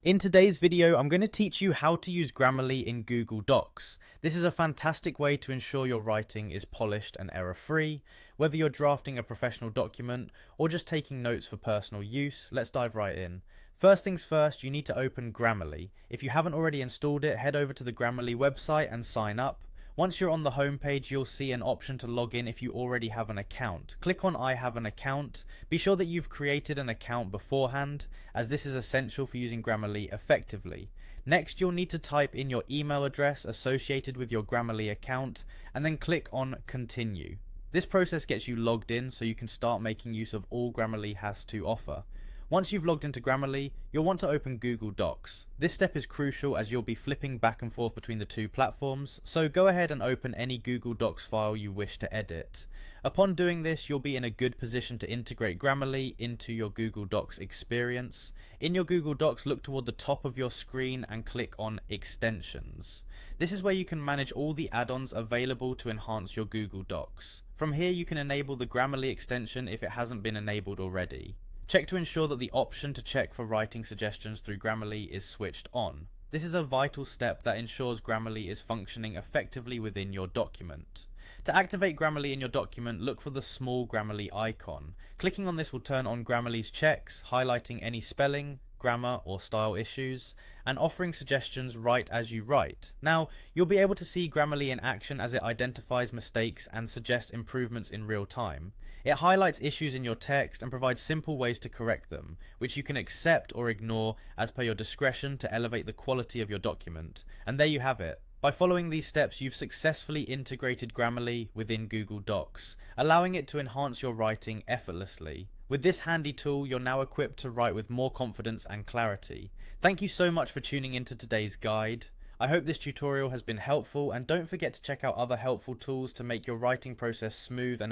In today's video, I'm going to teach you how to use Grammarly in Google Docs. This is a fantastic way to ensure your writing is polished and error-free. Whether you're drafting a professional document or just taking notes for personal use, let's dive right in. First things first, you need to open Grammarly. If you haven't already installed it, head over to the Grammarly website and sign up. Once you're on the home page, you'll see an option to log in if you already have an account. Click on I have an account. Be sure that you've created an account beforehand, as this is essential for using Grammarly effectively. Next, you'll need to type in your email address associated with your Grammarly account, and then click on Continue. This process gets you logged in so you can start making use of all Grammarly has to offer. Once you've logged into Grammarly, you'll want to open Google Docs. This step is crucial as you'll be flipping back and forth between the two platforms, so go ahead and open any Google Docs file you wish to edit. Upon doing this, you'll be in a good position to integrate Grammarly into your Google Docs experience. In your Google Docs, look toward the top of your screen and click on Extensions. This is where you can manage all the add-ons available to enhance your Google Docs. From here, you can enable the Grammarly extension if it hasn't been enabled already. Check to ensure that the option to check for writing suggestions through Grammarly is switched on. This is a vital step that ensures Grammarly is functioning effectively within your document. To activate Grammarly in your document, look for the small Grammarly icon. Clicking on this will turn on Grammarly's checks, highlighting any spelling, grammar or style issues, and offering suggestions right as you write. Now, you'll be able to see Grammarly in action as it identifies mistakes and suggests improvements in real time. It highlights issues in your text and provides simple ways to correct them, which you can accept or ignore as per your discretion to elevate the quality of your document. And there you have it. By following these steps, you've successfully integrated Grammarly within Google Docs, allowing it to enhance your writing effortlessly. With this handy tool, you're now equipped to write with more confidence and clarity. Thank you so much for tuning into today's guide. I hope this tutorial has been helpful, and don't forget to check out other helpful tools to make your writing process smooth and